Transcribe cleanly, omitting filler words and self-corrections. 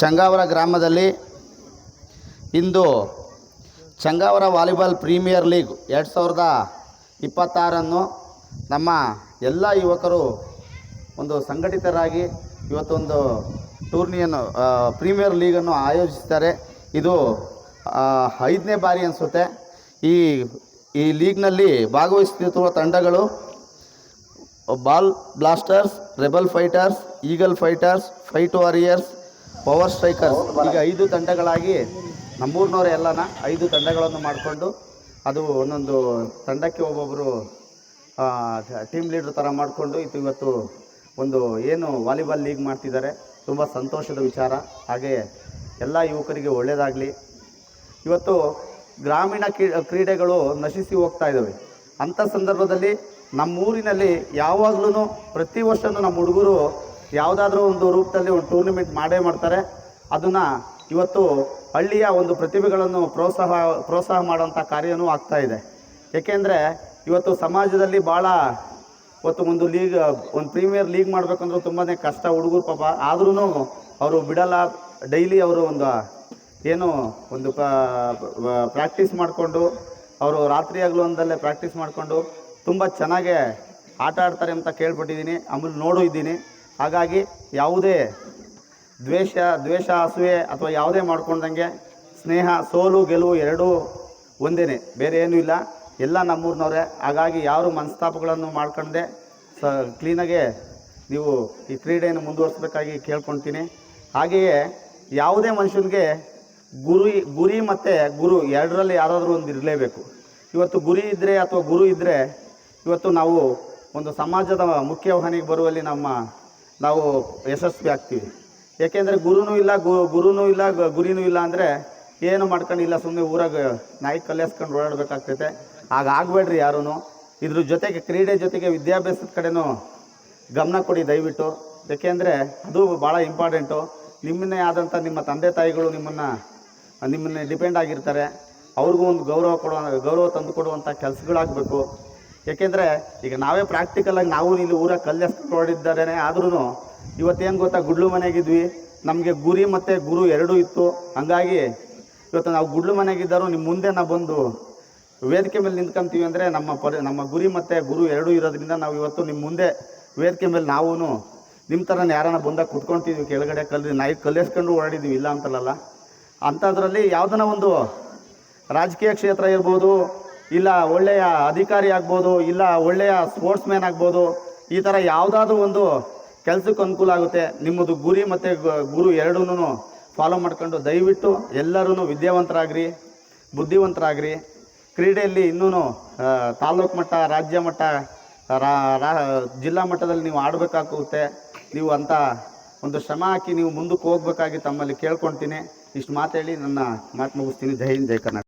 ಚಂಗಾವರ ಗ್ರಾಮದಲ್ಲಿ ಇಂದು ಚಂಗಾವರ volleyball premier league 2026 ನಮ್ಮ ಎಲ್ಲ ಯುವಕರು ಒಂದು ಸಂಘಟಿತರಾಗಿ ಇವತ್ತೊಂದು ಟೂರ್ನಿಯನ್ನು ಪ್ರೀಮಿಯರ್ ಲೀಗನ್ನು ಆಯೋಜಿಸಿದ್ದಾರೆ. ಇದು 5ನೇ ಬಾರಿ ಅನಿಸುತ್ತೆ. ಈ ಲೀಗ್ನಲ್ಲಿ ಭಾಗವಹಿಸುತ್ತಿರುವ ತಂಡಗಳು ball blasters, rebel fighters, eagle fighters, fight warriors, power strikers. ಈಗ 5 ತಂಡಗಳಾಗಿ ನಮ್ಮೂರಿನವರೇ ಎಲ್ಲನ 5 ತಂಡಗಳನ್ನು ಮಾಡಿಕೊಂಡು ಅದು ಒಂದೊಂದು ತಂಡಕ್ಕೆ ಒಬ್ಬೊಬ್ಬರು ಟೀಮ್ ಲೀಡರ್ ಥರ ಮಾಡಿಕೊಂಡು ಇವತ್ತು ಒಂದು ಏನು ವಾಲಿಬಾಲ್ ಲೀಗ್ ಮಾಡ್ತಿದ್ದಾರೆ. ತುಂಬ ಸಂತೋಷದ ವಿಚಾರ. ಹಾಗೆ ಎಲ್ಲ ಯುವಕರಿಗೆ ಒಳ್ಳೆಯದಾಗಲಿ. ಇವತ್ತು ಗ್ರಾಮೀಣ ಕ್ರೀಡೆಗಳು ನಶಿಸಿ ಹೋಗ್ತಾ ಇದ್ದಾವೆ. ಅಂಥ ಸಂದರ್ಭದಲ್ಲಿ ನಮ್ಮೂರಿನಲ್ಲಿ ಯಾವಾಗಲೂ ಪ್ರತಿ ವರ್ಷವೂ ನಮ್ಮ ಹುಡುಗರು ಯಾವುದಾದ್ರೂ ಒಂದು ರೂಪದಲ್ಲಿ ಒಂದು ಟೂರ್ನಿಮೆಂಟ್ ಮಾಡೇ ಮಾಡ್ತಾರೆ. ಅದನ್ನು ಇವತ್ತು ಹಳ್ಳಿಯ ಒಂದು ಪ್ರತಿಭೆಗಳನ್ನು ಪ್ರೋತ್ಸಾಹ ಮಾಡೋಂಥ ಕಾರ್ಯವೂ ಆಗ್ತಾಯಿದೆ. ಏಕೆಂದರೆ ಇವತ್ತು ಸಮಾಜದಲ್ಲಿ ಭಾಳ ಇವತ್ತು ಒಂದು ಪ್ರೀಮಿಯರ್ ಲೀಗ್ ಮಾಡಬೇಕಂದ್ರೂ ತುಂಬಾ ಕಷ್ಟ ಹುಡುಗರು ಪಾಪ. ಆದ್ರೂ ಅವರು ಬಿಡಲ್ಲ. ಡೈಲಿ ಅವರು ಒಂದು ಪ್ರಾಕ್ಟೀಸ್ ಮಾಡಿಕೊಂಡು ಅವರು ರಾತ್ರಿ ಹಗಲು ಒಂದಲ್ಲೇ ಪ್ರಾಕ್ಟೀಸ್ ಮಾಡಿಕೊಂಡು ತುಂಬ ಚೆನ್ನಾಗೇ ಆಟ ಆಡ್ತಾರೆ ಅಂತ ಕೇಳ್ಪಟ್ಟಿದ್ದೀನಿ, ಆಮೇಲೆ ನೋಡಿದ್ದೀನಿ. ಹಾಗಾಗಿ ಯಾವುದೇ ದ್ವೇಷ ಅಸೂಯೆ ಅಥವಾ ಯಾವುದೇ ಮಾಡ್ಕೊಂಡಂಗೆ ಸ್ನೇಹ, ಸೋಲು ಗೆಲುವು ಎರಡೂ ಒಂದೇ, ಬೇರೆ ಏನೂ ಇಲ್ಲ. ಎಲ್ಲ ನಮ್ಮೂರಿನವರೇ. ಹಾಗಾಗಿ ಯಾರು ಮನಸ್ತಾಪಗಳನ್ನು ಮಾಡ್ಕೊಂಡೆ ಕ್ಲೀನಾಗೆ ನೀವು ಈ ಕ್ರೀಡೆಯನ್ನು ಮುಂದುವರಿಸಬೇಕಾಗಿ ಕೇಳ್ಕೊಳ್ತೀನಿ. ಹಾಗೆಯೇ ಯಾವುದೇ ಮನುಷ್ಯನಿಗೆ ಗುರಿ ಮತ್ತು ಗುರು ಎರಡರಲ್ಲಿ ಯಾರಾದರೂ ಒಂದು ಇರಲೇಬೇಕು. ಇವತ್ತು ಗುರಿ ಇದ್ದರೆ ಅಥವಾ ಗುರು ಇದ್ದರೆ ಇವತ್ತು ನಾವು ಒಂದು ಸಮಾಜದ ಮುಖ್ಯವಾಹಿನಿಗೆ ಬರುವಲ್ಲಿ ನಾವು ಯಶಸ್ವಿ ಆಗ್ತೀವಿ. ಏಕೆಂದರೆ ಗುರುನೂ ಇಲ್ಲ ಗುರಿನೂ ಇಲ್ಲ ಅಂದರೆ ಏನು ಮಾಡ್ಕೊಂಡಿಲ್ಲ, ಸುಮ್ಮನೆ ಊರಾಗ ನಾಯಿ ಕಲ್ಲೇಸ್ಕೊಂಡು ಓಡಾಡಬೇಕಾಗ್ತೈತೆ. ಆಗಬೇಡ್ರಿ ಯಾರೂ. ಇದ್ರ ಜೊತೆಗೆ ಕ್ರೀಡೆ ಜೊತೆಗೆ ವಿದ್ಯಾಭ್ಯಾಸದ ಕಡೆನೂ ಗಮನ ಕೊಡಿ ದಯವಿಟ್ಟು. ಏಕೆಂದರೆ ಅದು ಭಾಳ ಇಂಪಾರ್ಟೆಂಟು. ನಿಮ್ಮನ್ನೇ ಆದಂಥ ನಿಮ್ಮ ತಂದೆ ತಾಯಿಗಳು ನಿಮ್ಮನ್ನೇ ಡಿಪೆಂಡ್ ಆಗಿರ್ತಾರೆ. ಅವ್ರಿಗೂ ಒಂದು ಗೌರವ ತಂದು ಕೊಡುವಂಥ ಕೆಲಸಗಳಾಗಬೇಕು. ಏಕೆಂದರೆ ಈಗ ನಾವೇ ಪ್ರಾಕ್ಟಿಕಲಾಗಿ ನಾವು ಇಲ್ಲಿ ಊರಾಗ ಕಲ್ಲೆಸ್ಕೊಂಡು ಹೊರಡಿದ್ದಾರೆ. ಆದ್ರೂ ಇವತ್ತೇನು ಗೊತ್ತಾ, ಗುಡ್ಲು ಮನೆಗಿದ್ವಿ. ನಮಗೆ ಗುರಿ ಮತ್ತು ಗುರು ಎರಡೂ ಇತ್ತು. ಹಾಗಾಗಿ ಇವತ್ತು ನಾವು ಗುಡ್ಲು ಮನೆಗಿದ್ದರೂ ನಿಮ್ಮ ಮುಂದೆ ನಾವು ಬಂದು ವೇದಿಕೆ ಮೇಲೆ ನಿಂತ್ಕೊಂತೀವಿ ಅಂದರೆ ನಮ್ಮ ಗುರಿ ಮತ್ತು ಗುರು ಎರಡೂ ಇರೋದ್ರಿಂದ ನಾವು ಇವತ್ತು ನಿಮ್ಮ ಮುಂದೆ ವೇದಿಕೆ ಮೇಲೆ ನಾವು ನಿಮ್ಮ ಥರನೇ ಯಾರನ್ನ ಬಂದಾಗ ಕುತ್ಕೊಳ್ತಿದ್ವಿ ಕೆಳಗಡೆ ನಾಯಿ ಕಲ್ಲೆಸ್ಕೊಂಡು ಓಡಾಡಿದ್ವಿ, ಇಲ್ಲ ಅಂತಲ್ಲ. ಅಂಥದ್ರಲ್ಲಿ ಯಾವುದನ್ನ ಒಂದು ರಾಜಕೀಯ ಕ್ಷೇತ್ರ ಇರ್ಬೋದು, ಇಲ್ಲ ಒಳ್ಳೆಯ ಅಧಿಕಾರಿ ಆಗ್ಬೋದು, ಇಲ್ಲ ಒಳ್ಳೆಯ ಸ್ಪೋರ್ಟ್ಸ್ ಮ್ಯಾನ್ ಆಗ್ಬೋದು. ಈ ಥರ ಯಾವುದಾದ್ರೂ ಒಂದು ಕೆಲಸಕ್ಕೆ ಅನುಕೂಲ ಆಗುತ್ತೆ. ನಿಮ್ಮದು ಗುರಿ ಮತ್ತು ಗುರು ಎರಡೂ ಫಾಲೋ ಮಾಡ್ಕೊಂಡು ದಯವಿಟ್ಟು ಎಲ್ಲರೂ ವಿದ್ಯಾವಂತರಾಗ್ರಿ, ಬುದ್ಧಿವಂತರಾಗ್ರಿ. ಕ್ರೀಡೆಯಲ್ಲಿ ಇನ್ನೂ ತಾಲೂಕು ಮಟ್ಟ, ರಾಜ್ಯ ಮಟ್ಟ, ಜಿಲ್ಲಾ ಮಟ್ಟದಲ್ಲಿ ನೀವು ಆಡಬೇಕಾಗುತ್ತೆ. ನೀವು ಅಂಥ ಒಂದು ಶ್ರಮ ಹಾಕಿ ನೀವು ಮುಂದಕ್ಕೆ ಹೋಗ್ಬೇಕಾಗಿ ತಮ್ಮಲ್ಲಿ ಕೇಳ್ಕೊಳ್ತೀನಿ. ಇಷ್ಟು ಮಾತೇಳಿ ನನ್ನ ಮಾತು ಮುಗಿಸ್ತೀನಿ. ಜೈ ಹಿಂದ್, ಜೈ ಕರ್ನಾಟಕ.